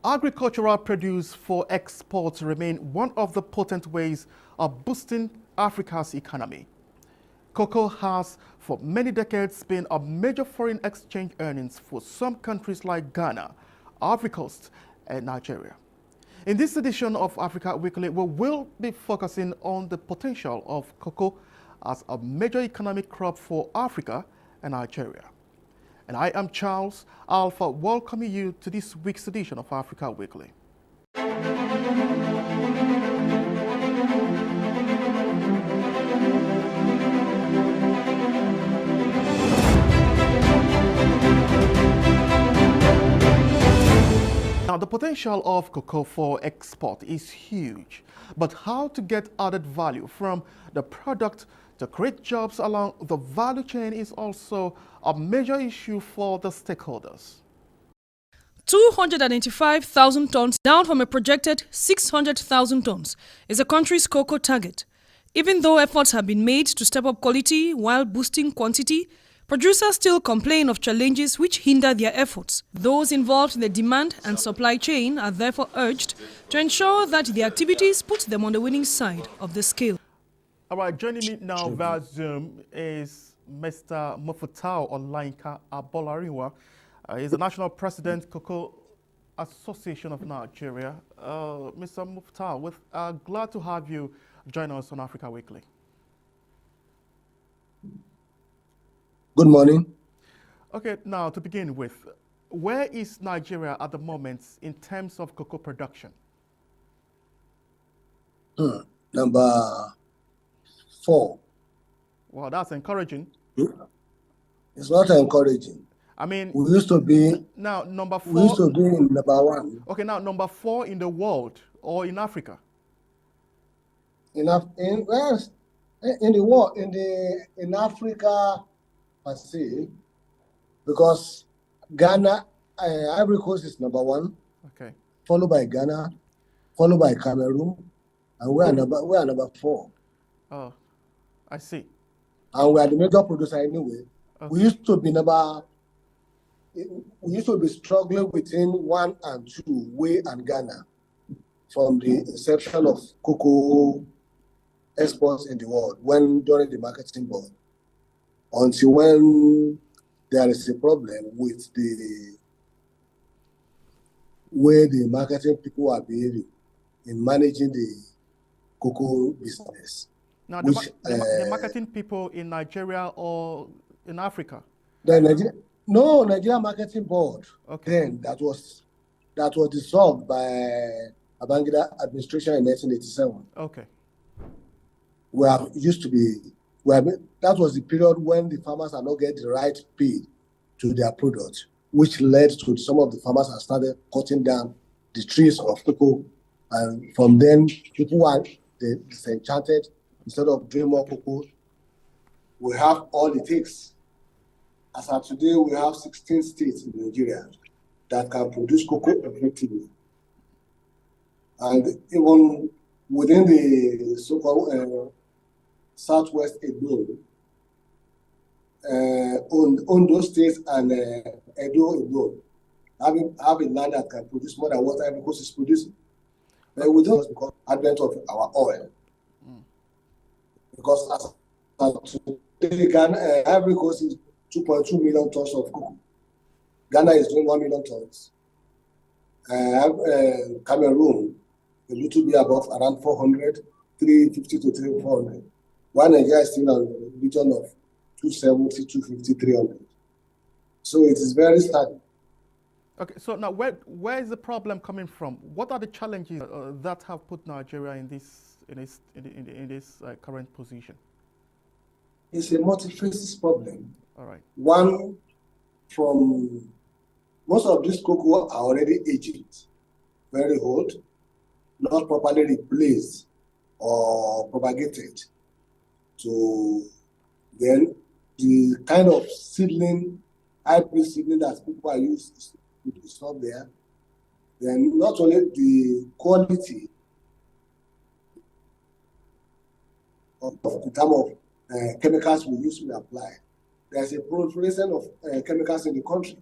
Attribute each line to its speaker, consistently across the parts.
Speaker 1: Agricultural produce for export remain one of the potent ways of boosting Africa's economy. Cocoa has for many decades been a major foreign exchange earnings for some countries like Ghana, Ivory Coast, and Nigeria. In this edition of Africa Weekly, we will be focusing on the potential of cocoa as a major economic crop for Africa and Nigeria. And I am Charles Alpha, welcoming you to this week's edition of Africa Weekly. Now, the potential of cocoa for export is huge, but how to get added value from the product to create jobs along the value chain is also a major issue for the stakeholders.
Speaker 2: 285,000 tons, down from a projected 600,000 tons, is the country's cocoa target. Even though efforts have been made to step up quality while boosting quantity, producers still complain of challenges which hinder their efforts. Those involved in the demand and supply chain are therefore urged to ensure that the activities put them on the winning side of the scale.
Speaker 1: All right, joining me now via Zoom is Mr. Mufutau Olainka Abolariwa. He's the National President, Cocoa Association of Nigeria. Mr. Mufutau, we're glad to have you join us on Africa Weekly.
Speaker 3: Good morning.
Speaker 1: Okay, now to begin with, where is Nigeria at the moment in terms of cocoa production?
Speaker 3: Number 4.
Speaker 1: Well, that's encouraging.
Speaker 3: It's not encouraging.
Speaker 1: I mean,
Speaker 3: we used to be
Speaker 1: now number 4.
Speaker 3: We used to be in number 1.
Speaker 1: Okay, now number 4 in the world or in Africa?
Speaker 3: In the world, in Africa per se, because Ghana, Ivory Coast is number 1.
Speaker 1: Okay.
Speaker 3: Followed by Ghana, followed by Cameroon, and we are number 4.
Speaker 1: Oh, I see.
Speaker 3: And we are the major producer anyway. Okay. We used to be struggling between 1 and 2, we and Ghana, from the inception of cocoa exports in the world, during the marketing board, until when there is a problem with the way the marketing people are behaving in managing the cocoa business.
Speaker 1: Now, the marketing people in Nigeria or in Africa?
Speaker 3: The Nigerian Marketing Board. Okay. Then that was dissolved by Babangida administration in 1987.
Speaker 1: Okay.
Speaker 3: That was the period when the farmers are not getting the right pay to their product, which led to some of the farmers have started cutting down the trees of cocoa, and from then people were disenchanted. Instead of doing more cocoa, we have all it takes. As of today, we have 16 states in Nigeria that can produce cocoa effectively. And even within the so-called Southwest Edo, on those states and Edo, having land that can produce more than what Ivory Coast is producing. We don't, because advent of our oil. Because as today, Ivory Coast is 2.2 million tons of cocoa. Ghana is doing 1 million tons. Cameroon, a little bit above, around 400, 350 to 400. While Nigeria is still on the region of 270, 250, 300. So it is very stagnant.
Speaker 1: Okay, so now where is the problem coming from? What are the challenges that have put Nigeria in this current position?
Speaker 3: It's a multifaceted problem.
Speaker 1: All right.
Speaker 3: One, from most of these cocoa are already aged, very old, not properly replaced or propagated. So then the kind of hybrid seedling that people are using is not there. Then not only the quality in terms of chemicals we use to apply. There's a proliferation of chemicals in the country.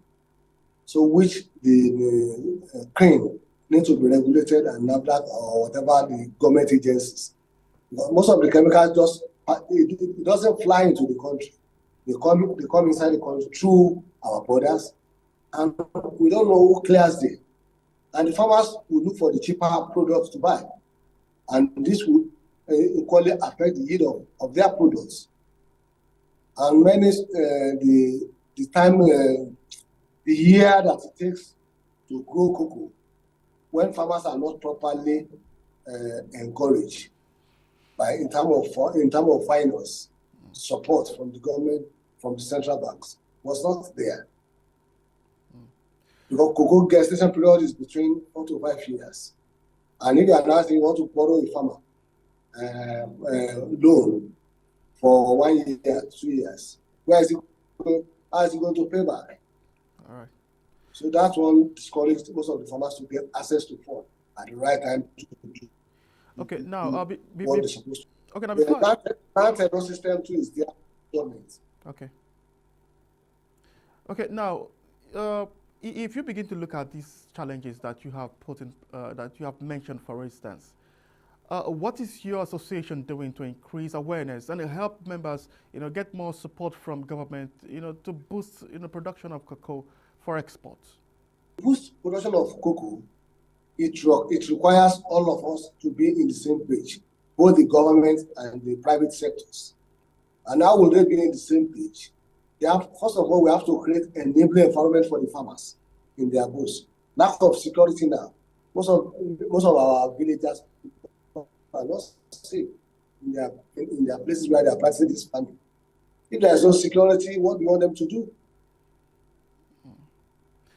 Speaker 3: So which the crane need to be regulated and NAFDAC or whatever the government agencies. Because most of the chemicals it doesn't fly into the country. They come inside the country through our borders, and we don't know who clears them. And the farmers will look for the cheaper products to buy, and this will equally affect the yield of their products. And many the year that it takes to grow cocoa, when farmers are not properly encouraged in terms of finance support from the government, from the central banks, was not there. Because cocoa gestation period is between 4 to 5 years, and if you are now saying you want to borrow a farmer loan for 1 year, 2 years, how is he going to pay back?
Speaker 1: All right.
Speaker 3: So that one discouraged most of the farmers to get access to funds at the right time to do.
Speaker 1: Okay, now
Speaker 3: what they're supposed to.
Speaker 1: Okay, now
Speaker 3: before the system too is their government.
Speaker 1: Okay. Okay, now if you begin to look at these challenges that you have put in, that you have mentioned, for instance, what is your association doing to increase awareness and help members, get more support from government, to boost, production of cocoa for export?
Speaker 3: Boost production of cocoa, it requires all of us to be in the same page, both the government and the private sectors. And how will they be in the same page? First of all, we have to create an enabling environment for the farmers in their bush. Lack of security now. Most of our villagers are not safe in their places where they are practicing this farming. If there is no security, what do you want them to do?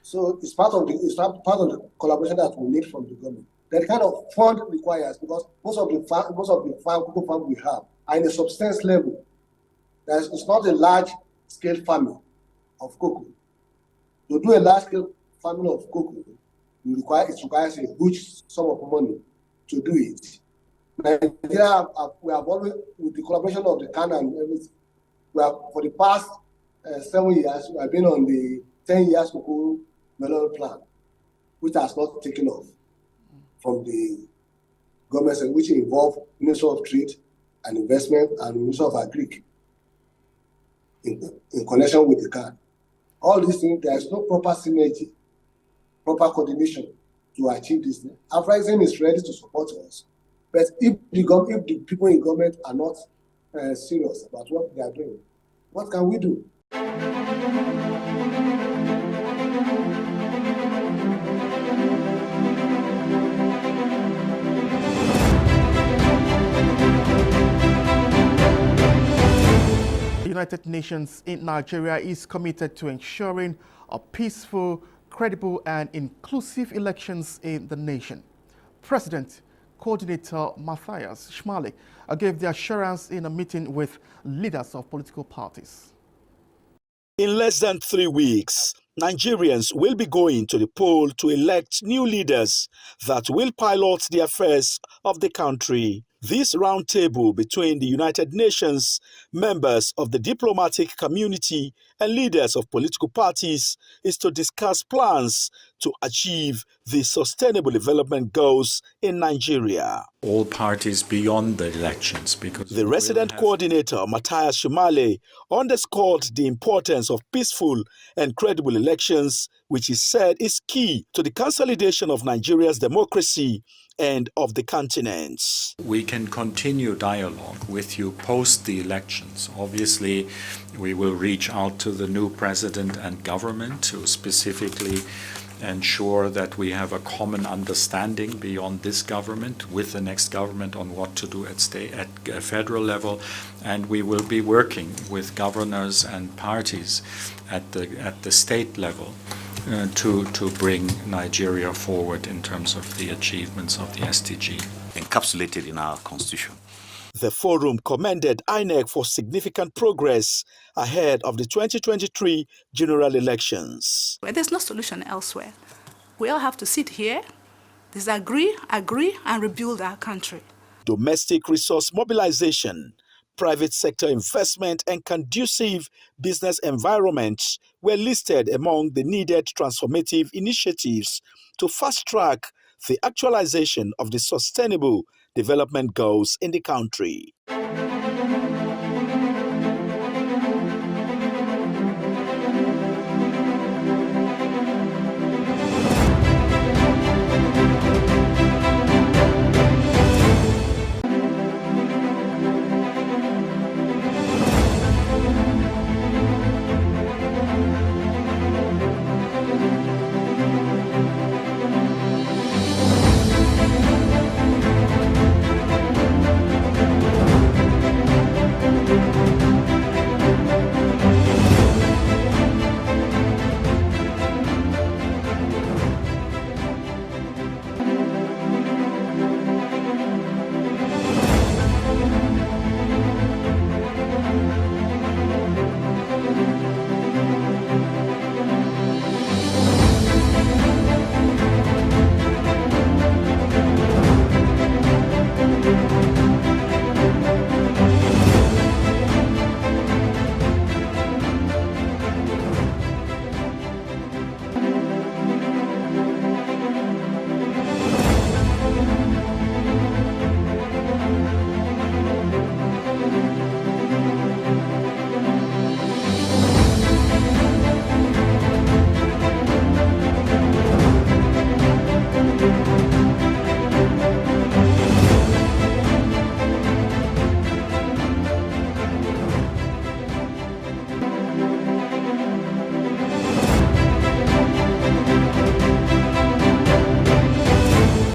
Speaker 3: So it's part of the collaboration that we need from the government. That kind of fund requires, because most of the cocoa farms we have are in a subsistence level. It's not a large scale farming of cocoa. To do a large scale farming of cocoa, it requires a huge sum of money to do it. Nigeria, we have always, with the collaboration of the CAN and everything, for the past 7 years, we have been on the 10 years cocoa melon plan, which has not taken off from the government, which involve Ministry of Trade and Investment and Ministry of Agric in connection with the CAN. All these things, there is no proper synergy, proper coordination to achieve this. Uprising is ready to support us, but if the people in government are not serious about what they are doing, what can we do?
Speaker 1: The United Nations in Nigeria is committed to ensuring a peaceful, credible, and inclusive elections in the nation. President Coordinator Matthias Schmale gave the assurance in a meeting with leaders of political parties.
Speaker 4: In less than 3 weeks, Nigerians will be going to the poll to elect new leaders that will pilot the affairs of the country. This roundtable between the United Nations, members of the diplomatic community, and leaders of political parties is to discuss plans to achieve the sustainable development goals in Nigeria.
Speaker 5: All parties beyond the elections, because
Speaker 4: the resident coordinator, Matthias Schmale, underscored the importance of peaceful and credible elections, which he said is key to the consolidation of Nigeria's democracy and of the continent.
Speaker 5: We can continue dialogue with you post the elections. Obviously, we will reach out to the new president and government to specifically ensure that we have a common understanding beyond this government with the next government on what to do at federal level, and we will be working with governors and parties at the state level to bring Nigeria forward in terms of the achievements of the SDG
Speaker 6: encapsulated in our constitution.
Speaker 4: The forum commended INEC for significant progress ahead of the 2023 general elections.
Speaker 7: There's no solution elsewhere. We all have to sit here, disagree, agree, and rebuild our country.
Speaker 4: Domestic resource mobilization, private sector investment, and conducive business environments were listed among the needed transformative initiatives to fast-track the actualization of the sustainable development goals in the country.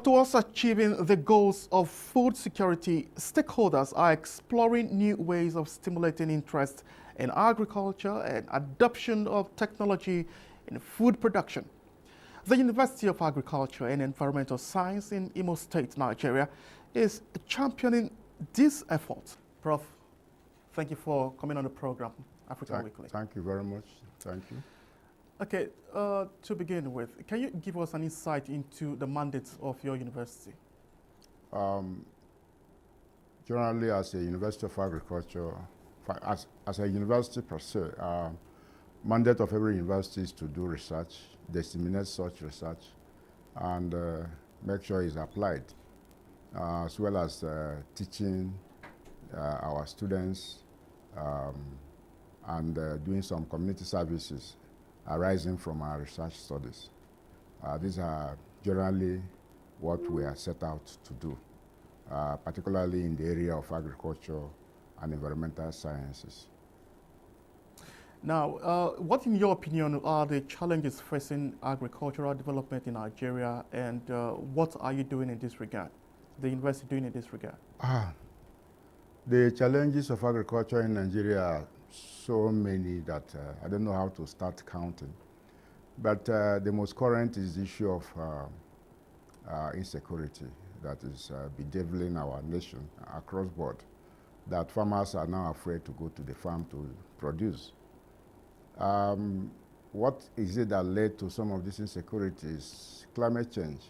Speaker 1: Towards achieving the goals of food security, stakeholders are exploring new ways of stimulating interest in agriculture and adoption of technology in food production. The University of Agriculture and Environmental Science in Imo State, Nigeria, is championing this effort. Prof, thank you for coming on the program, Africa Weekly.
Speaker 8: Thank you very much. Thank you.
Speaker 1: Okay, to begin with, can you give us an insight into the mandates of your university?
Speaker 8: Generally, as a University of Agriculture, as a university per se, mandate of every university is to do research, disseminate such research, and make sure it's applied, as well as teaching our students and doing some community services arising from our research studies. These are generally what we are set out to do, particularly in the area of agriculture and environmental sciences.
Speaker 1: Now, what in your opinion are the challenges facing agricultural development in Nigeria, and what are you doing in this regard, the university doing in this regard?
Speaker 8: The challenges of agriculture in Nigeria are so many that I don't know how to start counting. But the most current is the issue of insecurity that is bedeviling our nation across board, that farmers are now afraid to go to the farm to produce. What is it that led to some of this insecurity is climate change.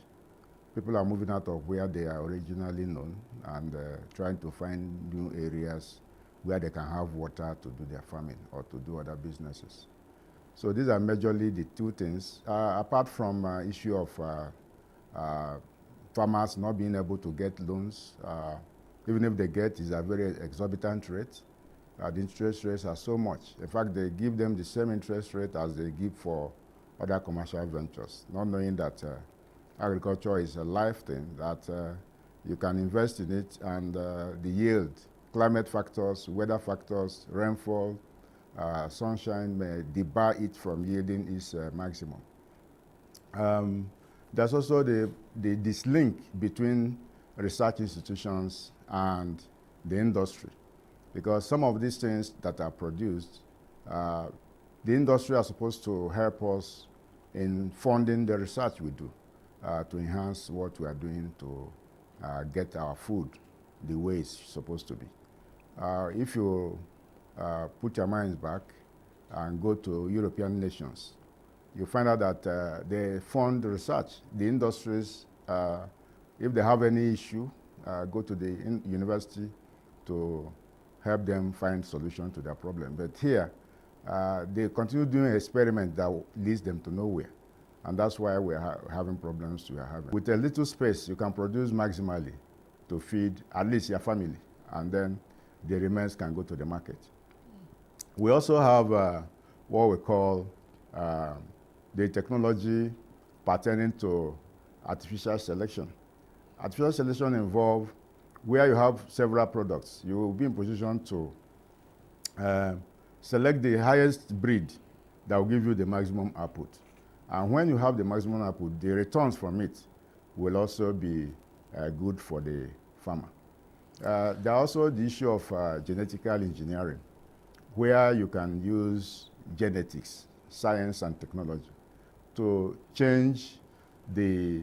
Speaker 8: People are moving out of where they are originally known and trying to find new areas where they can have water to do their farming or to do other businesses. So these are majorly the two things, apart from issue of farmers not being able to get loans. Even if they get, it's a very exorbitant rate. The interest rates are so much. In fact, they give them the same interest rate as they give for other commercial ventures, not knowing that agriculture is a life thing, that you can invest in it and the yield, climate factors, weather factors, rainfall, sunshine may debar it from yielding its maximum. There's also this link between research institutions and the industry, because some of these things that are produced, the industry are supposed to help us in funding the research we do to enhance what we are doing to get our food the way it's supposed to be. If you put your minds back and go to European nations, you find out that they fund research. The industries, if they have any issue, go to the university to help them find solution to their problem. But here, they continue doing experiments that leads them to nowhere. And that's why we're having problems we are having. With a little space, you can produce maximally to feed at least your family, and then the remains can go to the market. We also have what we call the technology pertaining to artificial selection. Artificial selection involves where you have several products. You will be in position to select the highest breed that will give you the maximum output. And when you have the maximum output, the returns from it will also be good for the farmer. There are also the issue of genetical engineering, where you can use genetics, science and technology to change the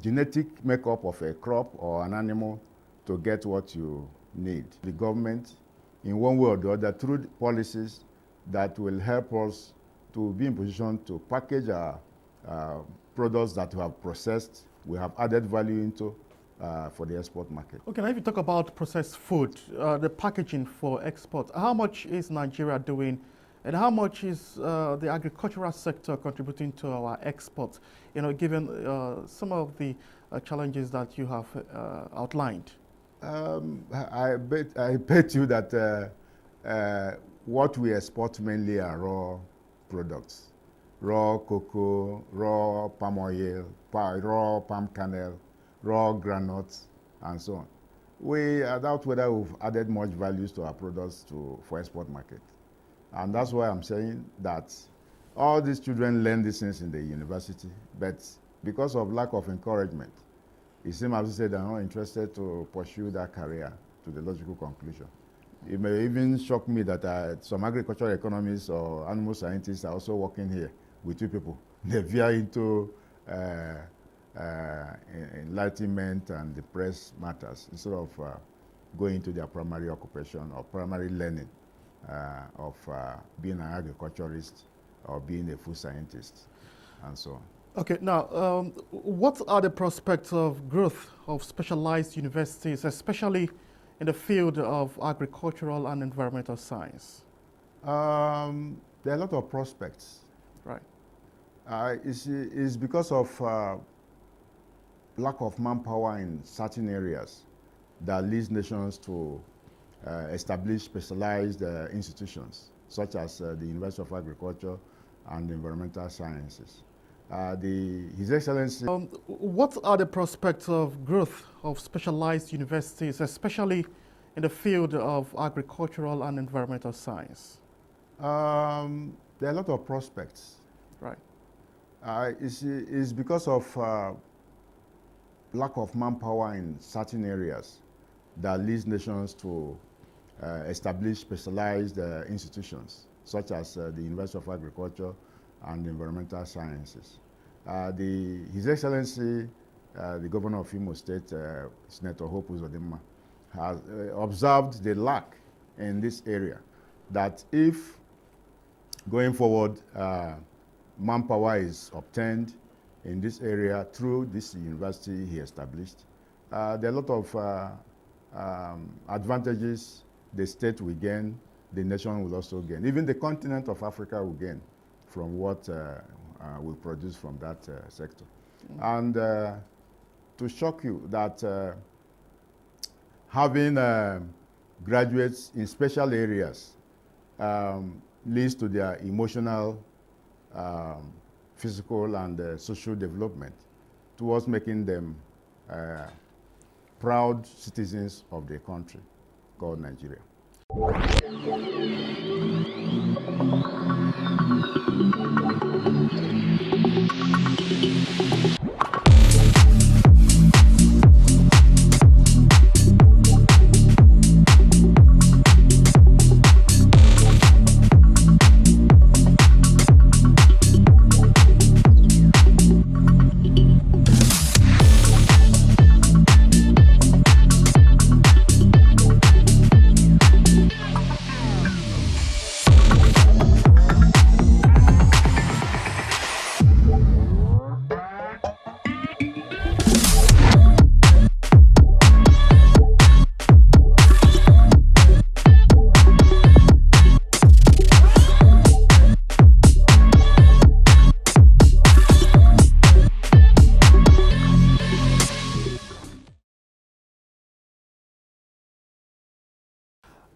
Speaker 8: genetic makeup of a crop or an animal to get what you need. The government, in one way or the other, through policies that will help us to be in position to package our products that we have processed, we have added value into for the export market.
Speaker 1: Okay, now if you talk about processed food, the packaging for export, how much is Nigeria doing, and how much is the agricultural sector contributing to our exports, given some of the challenges that you have outlined?
Speaker 8: I bet you that what we export mainly are raw products. Raw cocoa, raw palm oil, raw palm kernel, raw granules, and so on. We doubt whether we've added much values to our products for export market. And that's why I'm saying that all these children learn these things in the university, but because of lack of encouragement, it seems as if they're not interested to pursue that career to the logical conclusion. It may even shock me that some agricultural economists or animal scientists are also working here with you people. They veer into enlightenment and the press matters instead of going into their primary occupation or primary learning of being an agriculturist or being a food scientist and so on.
Speaker 1: Okay, now, what are the prospects of growth of specialized universities, especially in the field of agricultural and environmental science?
Speaker 8: There are a lot of prospects.
Speaker 1: Right.
Speaker 8: It's because of lack of manpower in certain areas that leads nations to establish specialized institutions, such as the University of Agriculture and Environmental Sciences. His Excellency.
Speaker 1: What are the prospects of growth of specialized universities, especially in the field of agricultural and environmental science?
Speaker 8: There are a lot of prospects.
Speaker 1: Right.
Speaker 8: It's because of lack of manpower in certain areas that leads nations to establish specialized institutions, such as the University of Agriculture and Environmental Sciences. His Excellency, the Governor of Imo State, Senator Hope Uzodimma, has observed the lack in this area, that if going forward manpower is obtained in this area through this university he established, there are a lot of advantages the state will gain, the nation will also gain. Even the continent of Africa will gain from what we produce from that sector. And to shock you that having graduates in special areas leads to their emotional, physical, and social development towards making them proud citizens of the country called Nigeria.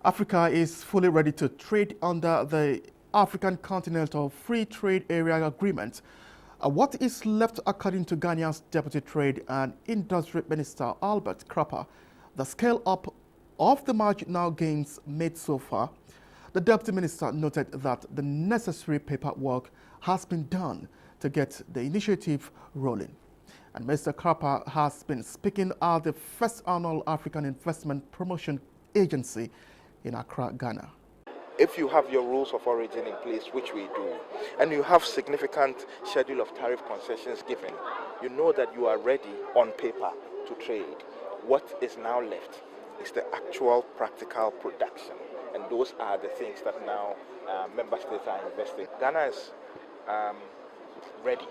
Speaker 1: Africa is fully ready to trade under the African Continental Free Trade Area Agreement. What is left, according to Ghana's Deputy Trade and Industry Minister Albert Krapa, the scale up of the marginal gains made so far? The Deputy Minister noted that the necessary paperwork has been done to get the initiative rolling. And Mr. Krapa has been speaking at the first annual African Investment Promotion Agency in Accra, Ghana.
Speaker 9: If you have your rules of origin in place, which we do, and you have significant schedule of tariff concessions given, you know that you are ready on paper to trade. What is now left is the actual practical production, and those are the things that now member states are investing. Ghana is ready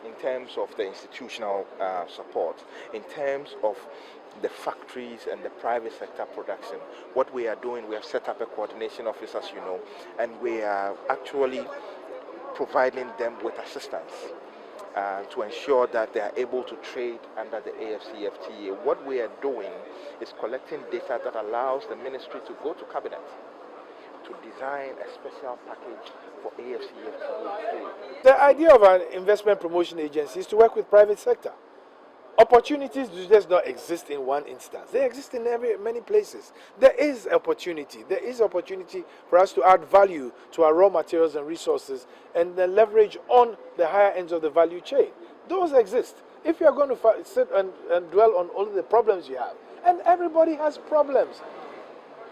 Speaker 9: in terms of the institutional support, in terms of the factories and the private sector production. What we are doing, we have set up a coordination office, as you know, and we are actually providing them with assistance to ensure that they are able to trade under the AFCFTA. What we are doing is collecting data that allows the ministry to go to cabinet to design a special package for AFCFTA.
Speaker 10: The idea of an investment promotion agency is to work with private sector. Opportunities do just not exist in one instance. They exist in many places. There is opportunity. There is opportunity for us to add value to our raw materials and resources and then leverage on the higher ends of the value chain. Those exist. If you are going to sit and dwell on all the problems you have, and everybody has problems.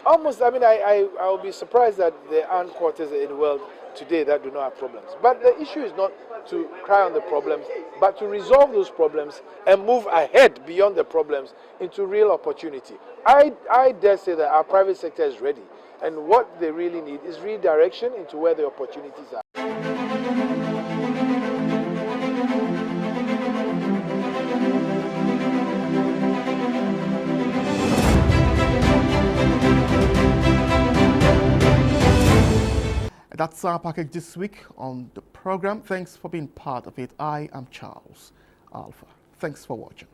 Speaker 10: Almost, I mean, I'll be surprised that there aren't quarters in the world today that do not have problems. But the issue is not to cry on the problems, but to resolve those problems and move ahead beyond the problems into real opportunity. I dare say that our private sector is ready, and what they really need is redirection into where the opportunities are.
Speaker 1: That's our package this week on the program. Thanks for being part of it. I am Charles Alpha. Thanks for watching.